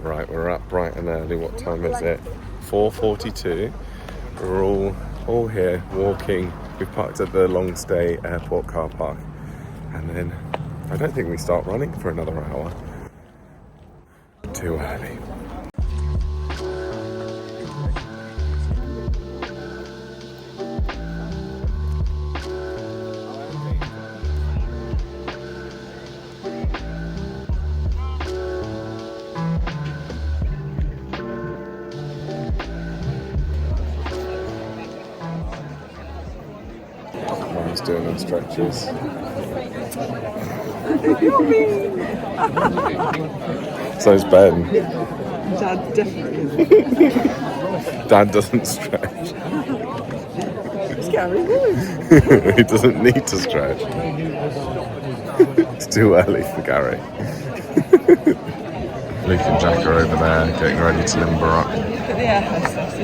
Right, we're up bright and early. What time is it? 4:42. We're all here walking. We've parked at the long stay airport car park. And then I don't think we start running for another hour. Too early. Mum's doing them stretches. So's Ben. Dad definitely isn't. Dad doesn't stretch. Scary boy. He doesn't need to stretch. It's too early for Gary. Luke and Jack are over there getting ready to limber up. Put the air hostess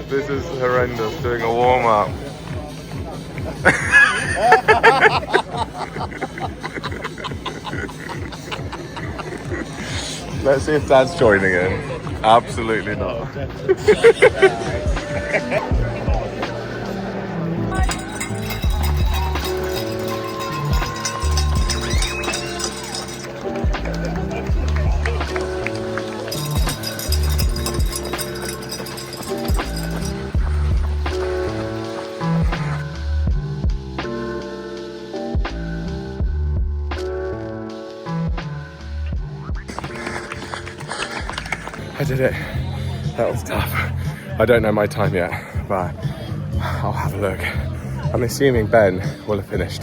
This is horrendous, doing a warm-up. Let's see if Dad's joining in. Absolutely not. I did it. That was tough. I don't know my time yet, but I'll have a look. I'm assuming Ben will have finished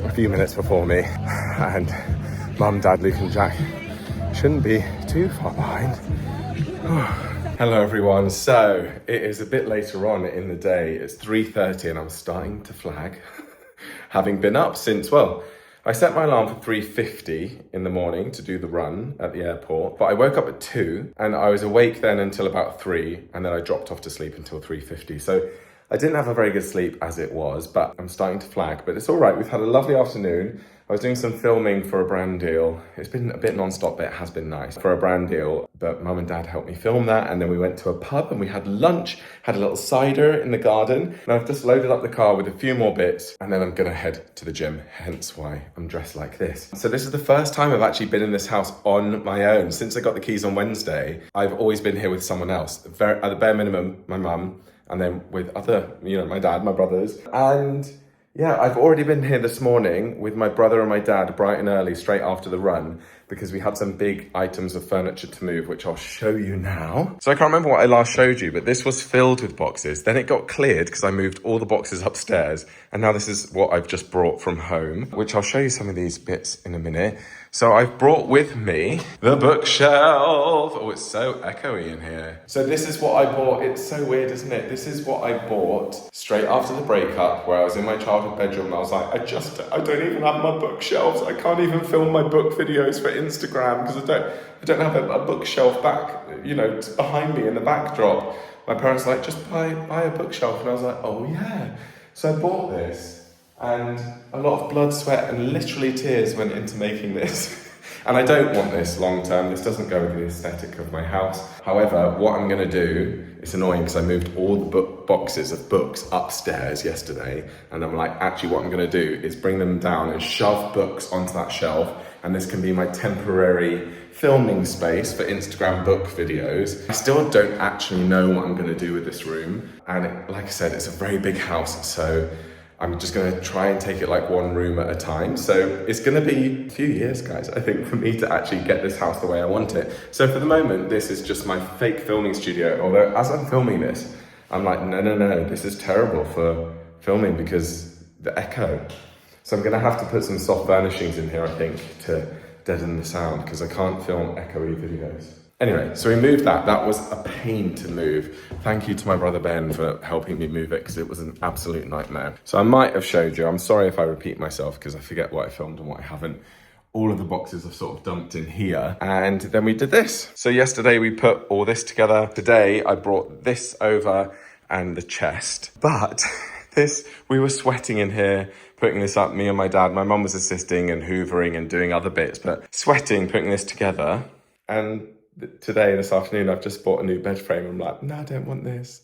a few minutes before me, and Mum, Dad, Luke and Jack shouldn't be too far behind. Hello everyone. So it is a bit later on in the day. It's 3:30 and I'm starting to flag. Having been up since, well, I set my alarm for 3:50 in the morning to do the run at the airport, but I woke up at 2 and I was awake then until about 3, and then I dropped off to sleep until 3:50. So I didn't have a very good sleep as it was, but I'm starting to flag, but it's all right. We've had a lovely afternoon. I was doing some filming for a brand deal. It's been a bit non-stop, but it has been nice for a brand deal. But Mum and Dad helped me film that. And then we went to a pub and we had lunch, had a little cider in the garden. And I've just loaded up the car with a few more bits. And then I'm gonna head to the gym, hence why I'm dressed like this. So this is the first time I've actually been in this house on my own. Since I got the keys on Wednesday, I've always been here with someone else. At the bare minimum, my mum, and then with other, my dad, my brothers. And yeah, I've already been here this morning with my brother and my dad bright and early, straight after the run, because we had some big items of furniture to move, which I'll show you now. So I can't remember what I last showed you, but this was filled with boxes. Then it got cleared because I moved all the boxes upstairs. And now this is what I've just brought from home, which I'll show you some of these bits in a minute. So I've brought with me the bookshelf. Oh, it's so echoey in here. So this is what I bought. It's so weird, isn't it? This is what I bought straight after the breakup, where I was in my childhood bedroom and I was like, I don't even have my bookshelves. I can't even film my book videos for Instagram because I don't have a bookshelf back, behind me in the backdrop. My parents were like, just buy a bookshelf. And I was like, oh yeah. So I bought this. And a lot of blood, sweat, and literally tears went into making this. And I don't want this long term. This doesn't go with the aesthetic of my house. However, what I'm going to do, it's annoying because I moved all the boxes of books upstairs yesterday. And I'm like, actually what I'm going to do is bring them down and shove books onto that shelf. And this can be my temporary filming space for Instagram book videos. I still don't actually know what I'm going to do with this room. And like I said, it's a very big house. So I'm just going to try and take it like one room at a time. So it's going to be a few years, guys, I think, for me to actually get this house the way I want it. So for the moment, this is just my fake filming studio. Although as I'm filming this, I'm like, no, this is terrible for filming because the echo. So I'm going to have to put some soft furnishings in here, I think, to deaden the sound because I can't film echoey videos. Anyway, so we moved that. That was a pain to move. Thank you to my brother Ben for helping me move it because it was an absolute nightmare. So I might have showed you. I'm sorry if I repeat myself because I forget what I filmed and what I haven't. All of the boxes are sort of dumped in here. And then we did this. So yesterday we put all this together. Today I brought this over and the chest. But we were sweating in here putting this up, me and my dad. My mum was assisting and hoovering and doing other bits, but sweating, putting this together. And today, this afternoon, I've just bought a new bed frame. I'm like, no, I don't want this.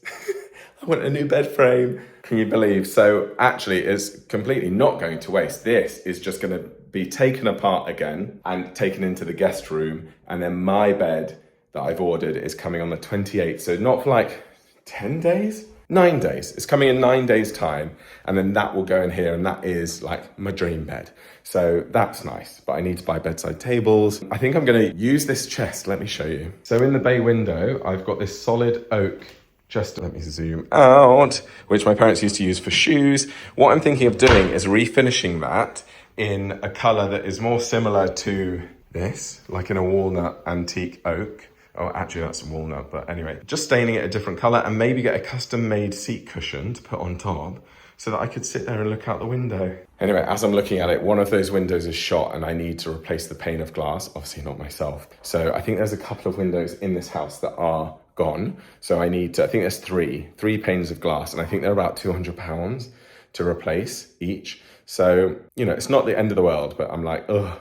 I want a new bed frame. Can you believe? So actually, it's completely not going to waste. This is just going to be taken apart again and taken into the guest room. And then my bed that I've ordered is coming on the 28th. So not for like 10 days? 9 days. It's coming in 9 days time. And then that will go in here. And that is like my dream bed. So that's nice. But I need to buy bedside tables. I think I'm going to use this chest. Let me show you. So in the bay window, I've got this solid oak. Just let me zoom out, which my parents used to use for shoes. What I'm thinking of doing is refinishing that in a color that is more similar to this, like in a walnut antique oak. Oh, actually that's a walnut, but anyway, just staining it a different color and maybe get a custom made seat cushion to put on top so that I could sit there and look out the window. Anyway, as I'm looking at it, one of those windows is shot and I need to replace the pane of glass, obviously not myself. So I think there's a couple of windows in this house that are gone. So I need to, I think there's three panes of glass and I think they're about £200 to replace each. So, you know, it's not the end of the world, but I'm like, ugh,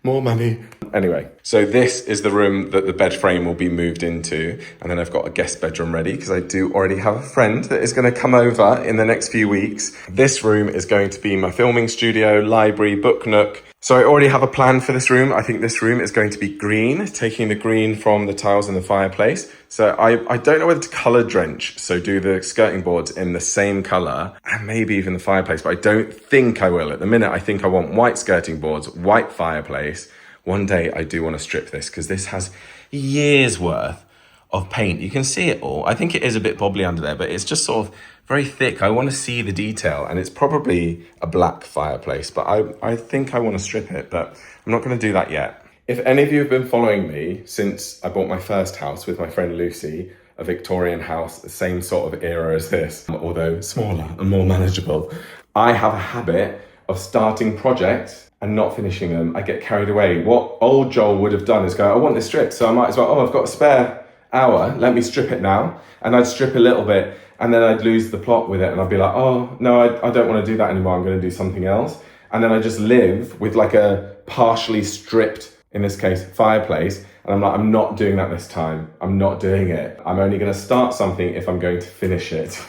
more money. Anyway, so this is the room that the bed frame will be moved into. And then I've got a guest bedroom ready because I do already have a friend that is going to come over in the next few weeks. This room is going to be my filming studio, library, book nook. So I already have a plan for this room. I think this room is going to be green, taking the green from the tiles in the fireplace. So I don't know whether to color drench, so do the skirting boards in the same color and maybe even the fireplace, but I don't think I will. At the minute, I think I want white skirting boards, white fireplace. One day I do want to strip this because this has years worth of paint. You can see it all. I think it is a bit bobbly under there, but it's just sort of very thick. I want to see the detail and it's probably a black fireplace, but I think I want to strip it, but I'm not going to do that yet. If any of you have been following me since I bought my first house with my friend Lucy, a Victorian house, the same sort of era as this, although smaller and more manageable, I have a habit of starting projects and not finishing them. I get carried away. What old Joel would have done is go, I want this stripped, so I might as well, I've got a spare hour, let me strip it now. And I'd strip a little bit and then I'd lose the plot with it and I'd be like, oh, no, I don't want to do that anymore. I'm going to do something else. And then I just live with like a partially stripped, in this case, fireplace. And I'm like, I'm not doing that this time. I'm not doing it. I'm only going to start something if I'm going to finish it.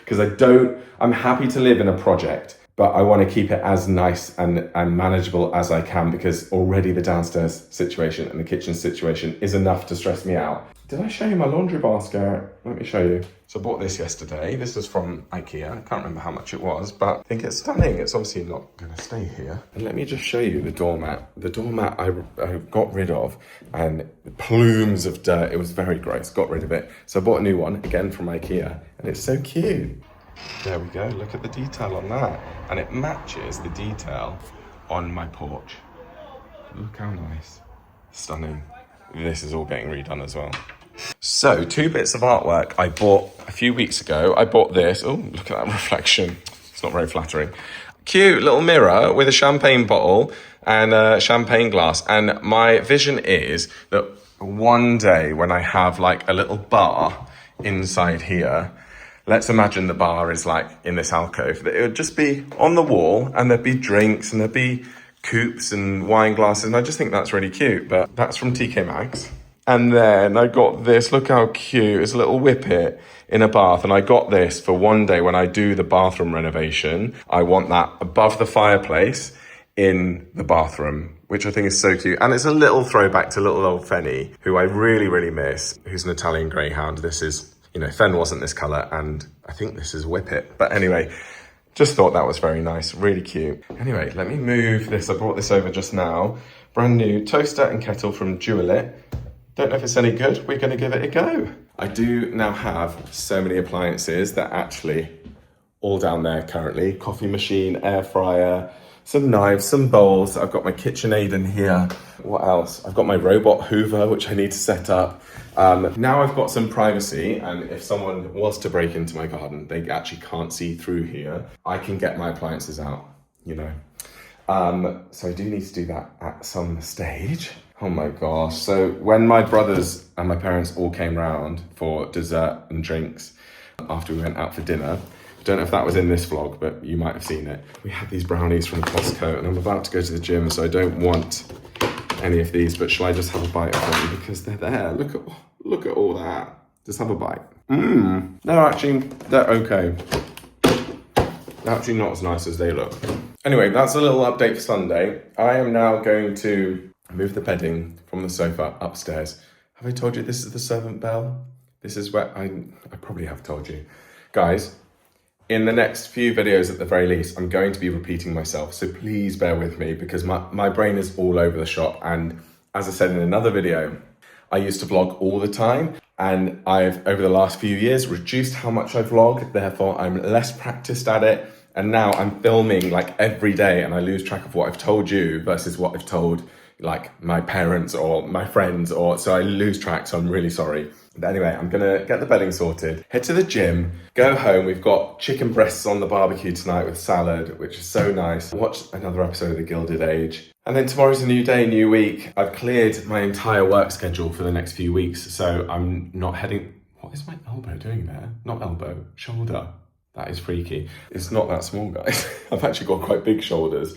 Because I'm happy to live in a project, but I want to keep it as nice and manageable as I can because already the downstairs situation and the kitchen situation is enough to stress me out. Did I show you my laundry basket? Let me show you. So I bought this yesterday. This is from IKEA. I can't remember how much it was, but I think it's stunning. It's obviously not going to stay here. And let me just show you the doormat. The doormat I got rid of and plumes of dirt. It was very gross. Got rid of it. So I bought a new one, again from IKEA, and it's so cute. There we go. Look at the detail on that. And it matches the detail on my porch. Look how nice. Stunning. This is all getting redone as well. So 2 bits of artwork I bought a few weeks ago. I bought this. Oh, look at that reflection. It's not very flattering. Cute little mirror with a champagne bottle and a champagne glass. And my vision is that one day when I have like a little bar inside here, let's imagine the bar is like in this alcove, that it would just be on the wall and there'd be drinks and there'd be coupes and wine glasses. And I just think that's really cute, but that's from TK Maxx. And then I got this, look how cute, it's a little whippet in a bath. And I got this for one day when I do the bathroom renovation. I want that above the fireplace in the bathroom, which I think is so cute. And it's a little throwback to little old Fenny, who I really, really miss, who's an Italian greyhound. This is, you know, Fen wasn't this color and I think this is whippet. But anyway, just thought that was very nice, really cute. Anyway, let me move this. I brought this over just now. Brand new toaster and kettle from Dualit. Don't know if it's any good. We're going to give it a go. I do now have so many appliances that actually all down there currently. Coffee machine, air fryer, some knives, some bowls. I've got my KitchenAid in here. What else? I've got my robot Hoover, which I need to set up. Now I've got some privacy, and if someone was to break into my garden, they actually can't see through here. I can get my appliances out, you know. So I do need to do that at some stage. Oh my gosh. So when my brothers and my parents all came round for dessert and drinks after we went out for dinner, I don't know if that was in this vlog, but you might have seen it. We had these brownies from Costco, and I'm about to go to the gym, so I don't want any of these, but shall I just have a bite of them because they're there? Look at all that. Just have a bite. They're okay. They're actually not as nice as they look. Anyway, that's a little update for Sunday. I am now going to move the bedding from the sofa upstairs. Have I told you this is the servant bell? This is where I probably have told you. Guys, in the next few videos at the very least, I'm going to be repeating myself. So please bear with me because my brain is all over the shop. And as I said in another video, I used to vlog all the time. And I've, over the last few years, reduced how much I vlog. Therefore, I'm less practiced at it. And now I'm filming like every day and I lose track of what I've told you versus what I've told like my parents or my friends, so I lose track, so I'm really sorry. But anyway, I'm gonna get the bedding sorted, head to the gym, go home. We've got chicken breasts on the barbecue tonight with salad, which is so nice. Watch another episode of The Gilded Age. And then tomorrow's a new day, new week. I've cleared my entire work schedule for the next few weeks, so I'm not heading... What is my elbow doing there? Not elbow, shoulder. That is freaky. It's not that small, guys. I've actually got quite big shoulders.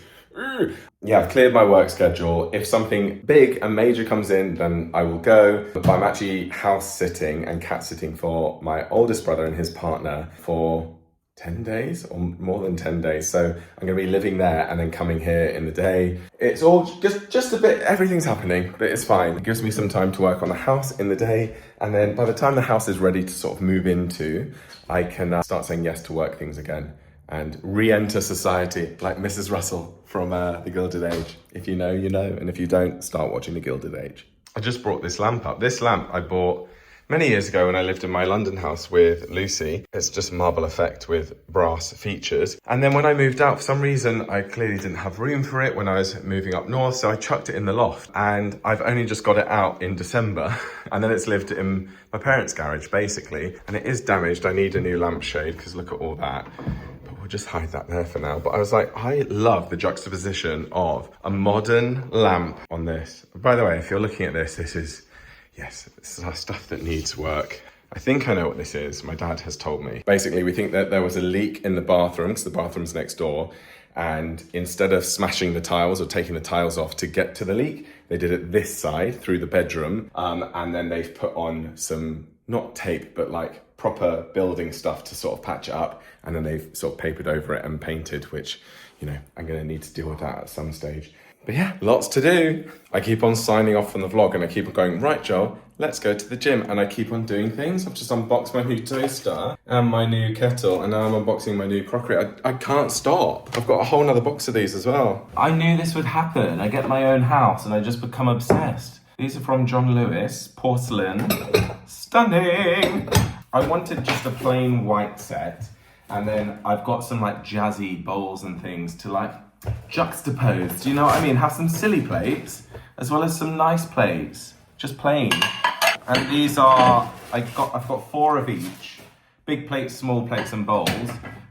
Yeah, I've cleared my work schedule. If something big and major comes in, then I will go. But I'm actually house sitting and cat sitting for my oldest brother and his partner for 10 days or more than 10 days. So I'm going to be living there and then coming here in the day. It's all just a bit, everything's happening, but it's fine. It gives me some time to work on the house in the day. And then by the time the house is ready to sort of move into, I can start saying yes to work things again and re-enter society like Mrs. Russell from The Gilded Age. If you know, you know. And if you don't, start watching The Gilded Age. I just brought this lamp up. This lamp I bought many years ago when I lived in my London house with Lucy. It's just a marble effect with brass features. And then when I moved out, for some reason, I clearly didn't have room for it when I was moving up north. So I chucked it in the loft and I've only just got it out in December. And then it's lived in my parents' garage, basically. And it is damaged. I need a new lampshade because look at all that. But we'll just hide that there for now. But I was like, I love the juxtaposition of a modern lamp on this. By the way, if you're looking at this, this is our stuff that needs work. I think I know what this is. My dad has told me. Basically, we think that there was a leak in the bathroom, because the bathroom's next door. And instead of smashing the tiles or taking the tiles off to get to the leak, they did it this side through the bedroom. And then they've put on some, not tape, but like proper building stuff to sort of patch it up. And then they've sort of papered over it and painted, which, you know, I'm going to need to deal with that at some stage. But yeah, lots to do. I keep on signing off from the vlog and I keep on going, right, Joel, let's go to the gym. And I keep on doing things. I've just unboxed my new toaster and my new kettle. And now I'm unboxing my new crockery. I can't stop. I've got a whole nother box of these as well. I knew this would happen. I get my own house and I just become obsessed. These are from John Lewis, porcelain. Stunning. I wanted just a plain white set. And then I've got some like jazzy bowls and things to like juxtaposed, you know what I mean? Have some silly plates as well as some nice plates, just plain. And these are, I've got 4 of each, big plates, small plates and bowls,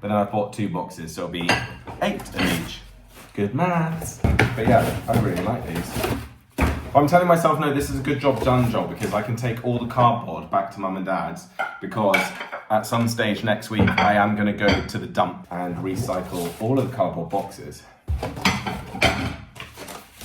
but then I bought 2 boxes, so it'll be 8 of each. Good maths. But yeah, I really like these. I'm telling myself, no, this is a good job done, Joel, because I can take all the cardboard back to mum and dad's, because at some stage next week, I am gonna go to the dump and recycle all of the cardboard boxes.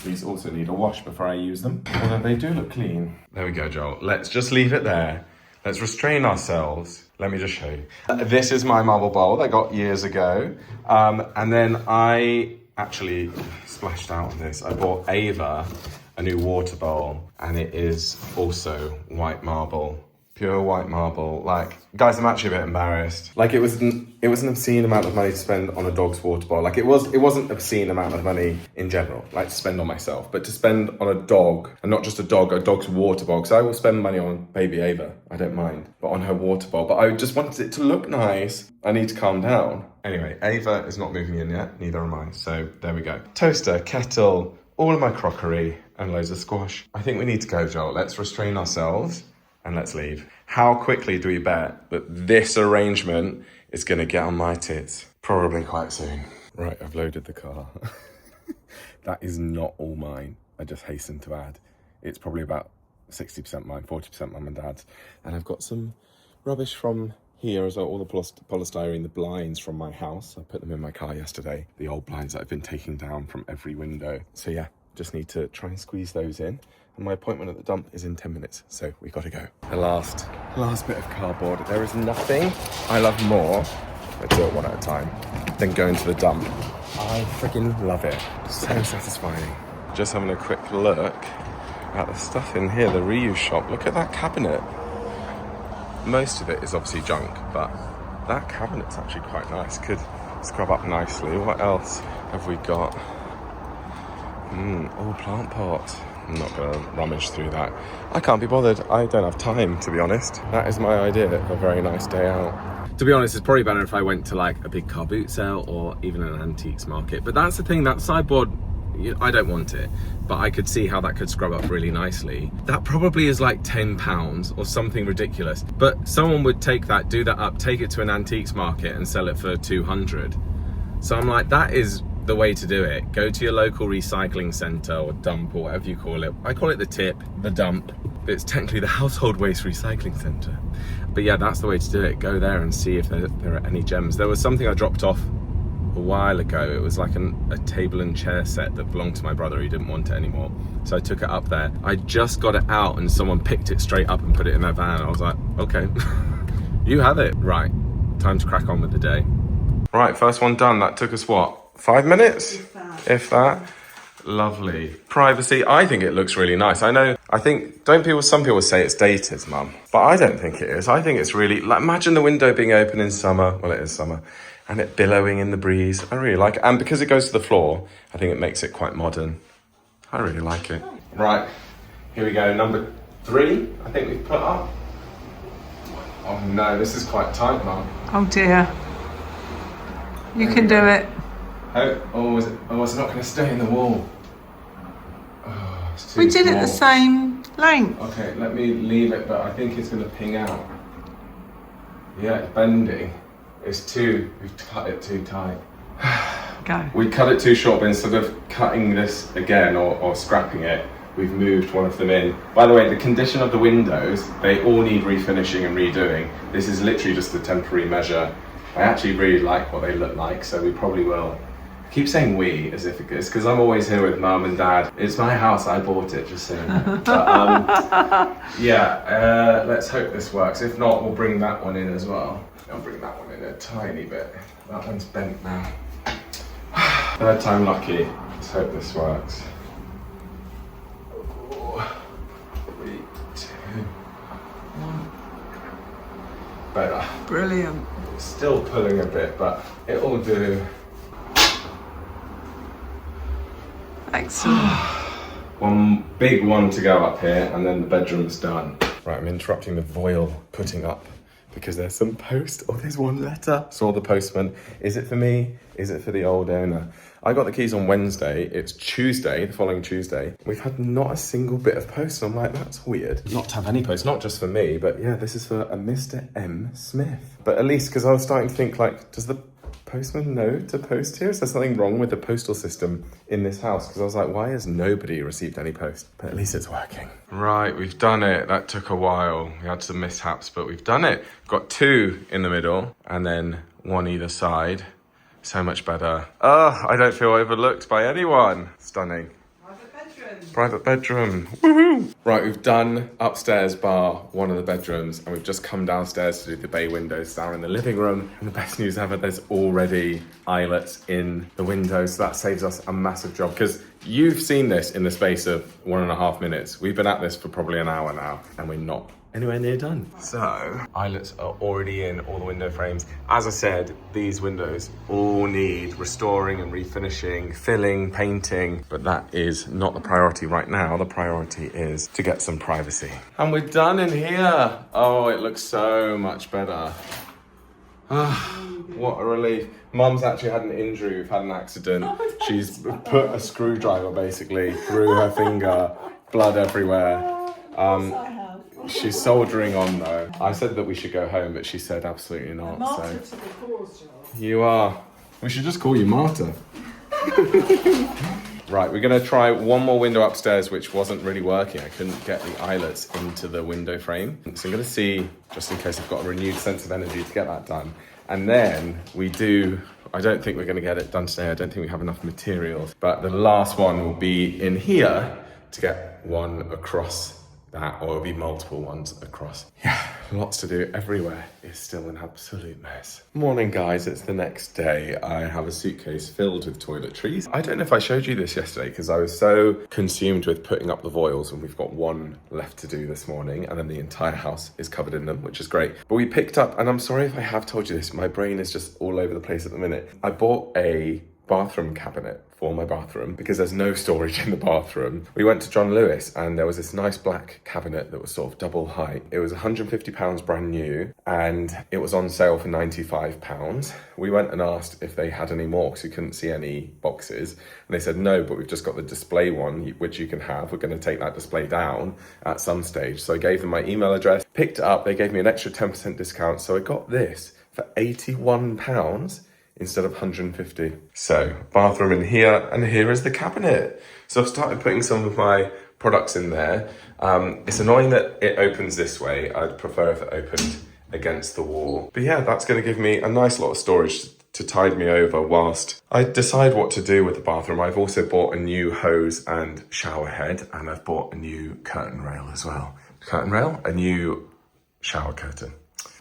These also need a wash before I use them, although they do look clean. There we go, Joel. Let's just leave it there. Let's restrain ourselves. Let me just show you. This is my marble bowl that I got years ago. And then I actually splashed out on this. I bought Ava a new water bowl, and it is also white marble. Pure white marble. Like, guys, I'm actually a bit embarrassed. Like, it was an obscene amount of money to spend on a dog's water bowl. Like, it wasn't obscene amount of money in general, like to spend on myself, but to spend on a dog, and not just a dog's water bowl, because I will spend money on baby Ava, I don't mind, but on her water bowl. But I just wanted it to look nice. I need to calm down. Anyway, Ava is not moving in yet, neither am I, so there we go. Toaster, kettle, all of my crockery, and loads of squash. I think we need to go, Joel. Let's restrain ourselves. And let's leave. How quickly do we bet that this arrangement is gonna get on my tits? Probably quite soon. Right, I've loaded the car. That is not all mine, I just hasten to add. It's probably about 60% mine, 40% mum and dad's. And I've got some rubbish from Here is all the polystyrene, the blinds from my house. I put them in my car yesterday. The old blinds that I've been taking down from every window. So yeah, just need to try and squeeze those in. And my appointment at the dump is in 10 minutes, so we gotta go. The last bit of cardboard. There is nothing I love more, let's do it one at a time, than going to the dump. I freaking love it. So satisfying. Just having a quick look at the stuff in here, the reuse shop. Look at that cabinet. Most of it is obviously junk, but that cabinet's actually quite nice. Could scrub up nicely. What else have we got? All plant pots. I'm not gonna rummage through that. I can't be bothered. I don't have time, to be honest. That is my idea of a very nice day out. To be honest, it's probably better if I went to like a big car boot sale or even an antiques market. But that's the thing, that sideboard, I don't want it, but I could see how that could scrub up really nicely. That probably is like £10 or something ridiculous. But someone would take that, do that up, take it to an antiques market and sell it for 200. So I'm like, that is the way to do it. Go to your local recycling centre or dump or whatever you call it. I call it the tip, the dump. But it's technically the household waste recycling centre. But yeah, that's the way to do it. Go there and see if there are any gems. There was something I dropped off a while ago. It was like a table and chair set that belonged to my brother. He didn't want it anymore. So I took it up there. I just got it out and someone picked it straight up and put it in their van. I was like, okay, you have it. Right, time to crack on with the day. Right, first one done. That took us what? 5 minutes? If that. Lovely. Privacy. I think it looks really nice. Some people say it's dated, Mum, but I don't think it is. I think it's really, like, imagine the window being open in summer. Well, it is summer. And it billowing in the breeze. I really like it. And because it goes to the floor, I think it makes it quite modern. I really like it. Right, here we go. Number 3, I think we've put up. Oh no, this is quite tight, Mum. Oh dear. You can do it. Oh, it's not going to stay in the wall. Oh, it's too We did small. it the same length. Okay, let me leave it, but I think it's going to ping out. Yeah, it's bending. We've cut it too tight. Go. We cut it too short, but instead of cutting this again or scrapping it, we've moved one of them in. By the way, the condition of the windows, they all need refinishing and redoing. This is literally just a temporary measure. I actually really like what they look like, so we probably will. I keep saying we as if it's because I'm always here with Mum and Dad. It's my house, I bought it, just so you know. But, yeah, let's hope this works. If not, we'll bring that one in as well. I'll bring that one in a tiny bit. That one's bent now. Third time lucky. Let's hope this works. 3, 2, 1. Better. Brilliant. It's still pulling a bit, but it'll do. Excellent. One big one to go up here, and then the bedroom's done. Right, I'm interrupting the voil putting up because there's some post. Oh, there's one letter. Saw the postman. Is it for me? Is it for the old owner? I got the keys on Wednesday. It's Tuesday, the following Tuesday. We've had not a single bit of post. I'm like, that's weird. Not to have any post, not just for me, but yeah, this is for a Mr. M. Smith. But at least, because I was starting to think, like, does the postman know to post here? Is there something wrong with the postal system in this house? Because I was like, why has nobody received any post? But at least it's working. Right, we've done it. That took a while. We had some mishaps, but we've done it. Got 2 in the middle and then 1 either side. So much better. Oh, I don't feel overlooked by anyone. Stunning. Private bedroom. Woohoo! Right, we've done upstairs bar one of the bedrooms, and we've just come downstairs to do the bay windows that are in the living room. And the best news ever, there's already eyelets in the windows, so that saves us a massive job. Because you've seen this in the space of 1.5 minutes. We've been at this for probably an hour now, and we're not anywhere near done. So, eyelets are already in all the window frames. As I said, these windows all need restoring and refinishing, filling, painting, but that is not the priority right now. The priority is to get some privacy. And we're done in here. Oh, it looks so much better. What a relief. Mum's actually had an injury. We've had an accident. She's put a screwdriver basically through her finger, blood everywhere. She's soldering on though. I said that we should go home, but she said absolutely not. Martyr So to the cause, Joel. you are. We should just call you Martyr. Right, we're gonna try one more window upstairs, which wasn't really working. I couldn't get the eyelets into the window frame. So I'm gonna see, just in case I've got a renewed sense of energy to get that done. And then I don't think we're gonna get it done today. I don't think we have enough materials, but the last one will be in here to get one across that, or it'll be multiple ones across. Yeah, lots to do. Everywhere is still an absolute mess. Morning, guys. It's the next day. I have a suitcase filled with toiletries. I don't know if I showed you this yesterday because I was so consumed with putting up the voiles, and we've got one left to do this morning, and then the entire house is covered in them, which is great. But we picked up, and I'm sorry if I have told you this, my brain is just all over the place at the minute. I bought a bathroom cabinet for my bathroom because there's no storage in the bathroom. We went to John Lewis and there was this nice black cabinet that was sort of double height. It was £150 brand new and it was on sale for £95. We went and asked if they had any more because we couldn't see any boxes. And they said, no, but we've just got the display one, which you can have. We're going to take that display down at some stage. So I gave them my email address, picked it up. They gave me an extra 10% discount. So I got this for £81 instead of 150. So bathroom in here, and here is the cabinet. So I've started putting some of my products in there. It's annoying that it opens this way. I'd prefer if it opened against the wall. But yeah, that's gonna give me a nice lot of storage to tide me over whilst I decide what to do with the bathroom. I've also bought a new hose and shower head, and I've bought a new curtain rail as well. Curtain rail, a new shower curtain.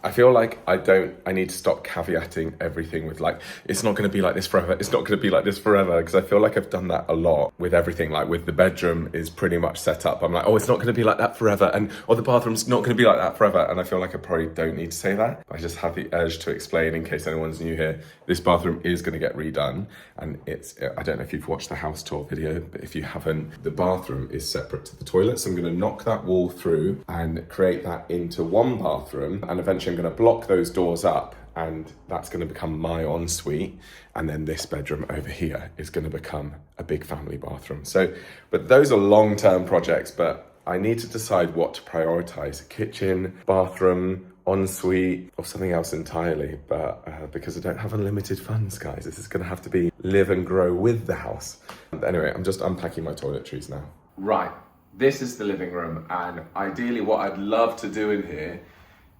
I feel like I need to stop caveating everything with like, it's not going to be like this forever. It's not going to be like this forever. Because I feel like I've done that a lot with everything. Like with the bedroom is pretty much set up. I'm like, oh, it's not going to be like that forever. Or the bathroom's not going to be like that forever. And I feel like I probably don't need to say that. I just have the urge to explain in case anyone's new here. This bathroom is going to get redone. And I don't know if you've watched the house tour video, but if you haven't, the bathroom is separate to the toilet. So I'm going to knock that wall through and create that into one bathroom. And eventually I'm going to block those doors up, and that's going to become my ensuite, and then this bedroom over here is going to become a big family bathroom. So, but those are long-term projects, but I need to decide what to prioritize: kitchen, bathroom, ensuite, or something else entirely. But because I don't have unlimited funds, guys, this is going to have to be live and grow with the house. Anyway, I'm just unpacking my toiletries now. Right, this is the living room, and ideally what I'd love to do in here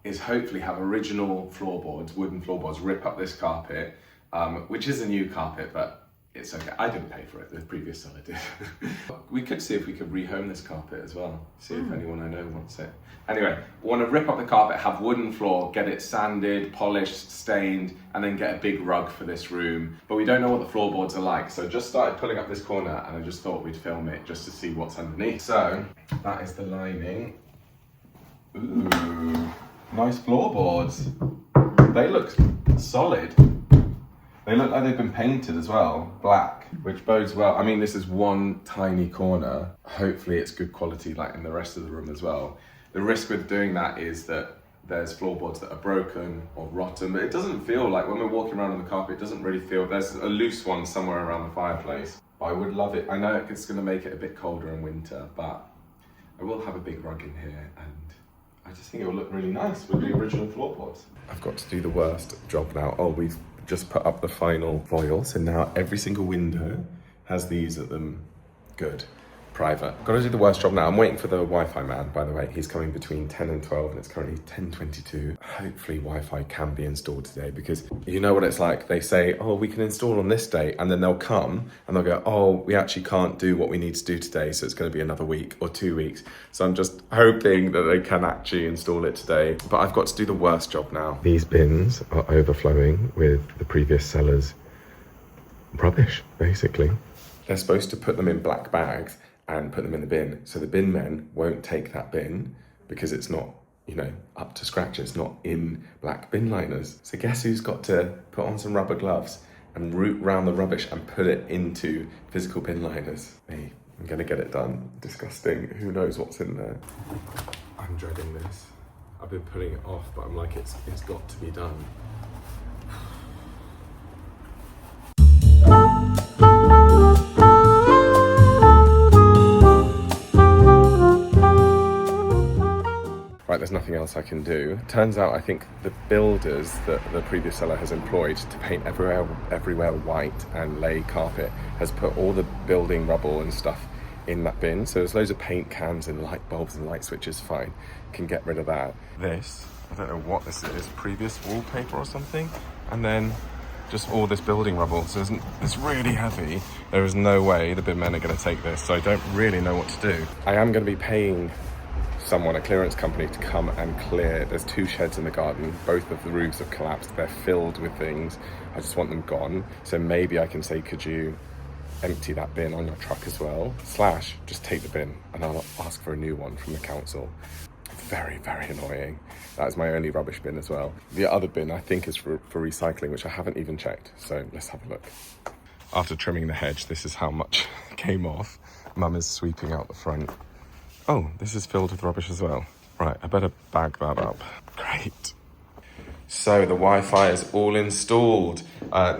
is hopefully have original floorboards, wooden floorboards, rip up this carpet, which is a new carpet, but it's okay. I didn't pay for it, the previous seller did. We could see if we could rehome this carpet as well, see if anyone I know wants it. Anyway, we want to rip up the carpet, have wooden floor, get it sanded, polished, stained, and then get a big rug for this room. But we don't know what the floorboards are like, so just started pulling up this corner and I just thought we'd film it just to see what's underneath. So, that is the lining. Ooh. Nice floorboards. They look solid. They look like they've been painted as well, black, which bodes well. I mean, this is one tiny corner. Hopefully it's good quality like in the rest of the room as well. The risk with doing that is that there's floorboards that are broken or rotten, but it doesn't feel like, when we're walking around on the carpet, it doesn't really feel, there's a loose one somewhere around the fireplace. I would love it. I know it's gonna make it a bit colder in winter, but I will have a big rug in here, and I just think it will look really nice with the original floorboards. I've got to do the worst job now. Oh, we've just put up the final voiles, and now every single window has these at them. Good. Private. Got to do the worst job now. I'm waiting for the Wi-Fi man, by the way. He's coming between 10 and 12, and it's currently 10:22. Hopefully Wi-Fi can be installed today, because you know what it's like. They say, oh, we can install on this day, and then they'll come and they'll go, oh, we actually can't do what we need to do today, so it's going to be another week or 2 weeks. So I'm just hoping that they can actually install it today. But I've got to do the worst job now. These bins are overflowing with the previous seller's rubbish, basically. They're supposed to put them in black bags and put them in the bin. So the bin men won't take that bin because it's not, you know, up to scratch. It's not in black bin liners. So guess who's got to put on some rubber gloves and root round the rubbish and put it into physical bin liners? Me. I'm gonna get it done. Disgusting. Who knows what's in there? I'm dreading this. I've been putting it off, but I'm like, it's got to be done. Right, there's nothing else I can do. Turns out I think the builders that the previous seller has employed to paint everywhere white and lay carpet has put all the building rubble and stuff in that bin. So there's loads of paint cans and light bulbs and light switches. Fine, can get rid of that. This, I don't know what this is, previous wallpaper or something, and then just all this building rubble. So it's really heavy. There is no way the bin men are going to take this, so I don't really know what to do. I am going to be paying someone, a clearance company, to come and clear. There's 2 sheds in the garden. Both of the roofs have collapsed. They're filled with things. I just want them gone. So maybe I can say, could you empty that bin on your truck as well? / just take the bin and I'll ask for a new one from the council. Very, very annoying. That is my only rubbish bin as well. The other bin I think is for recycling, which I haven't even checked. So let's have a look. After trimming the hedge, this is how much came off. Mum is sweeping out the front. Oh, this is filled with rubbish as well. Right, I better bag that up. Great. So the Wi-Fi is all installed.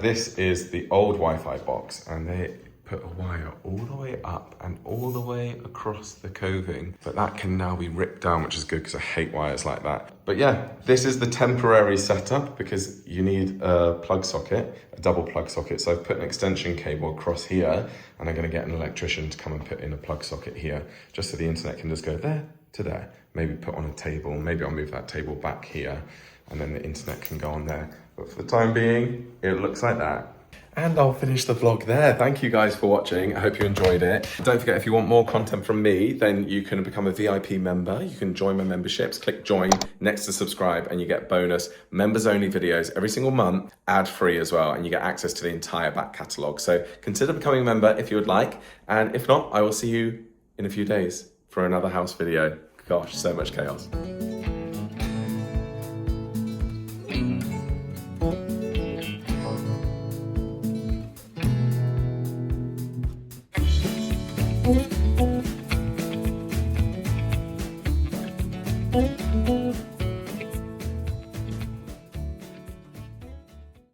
This is the old Wi-Fi box, and they put a wire all the way up and all the way across the coving, but that can now be ripped down, which is good because I hate wires like that. But yeah, this is the temporary setup because you need a plug socket, a double plug socket. So I've put an extension cable across here, and I'm going to get an electrician to come and put in a plug socket here, just so the internet can just go there to there. Maybe put on a table, maybe I'll move that table back here, and then the internet can go on there. But for the time being, it looks like that. And I'll finish the vlog there. Thank you guys for watching. I hope you enjoyed it. Don't forget, if you want more content from me, then you can become a VIP member. You can join my memberships. Click join next to subscribe, and you get bonus members only videos every single month, ad free as well. And you get access to the entire back catalogue. So consider becoming a member if you would like. And if not, I will see you in a few days for another house video. Gosh, so much chaos. Mm-hmm.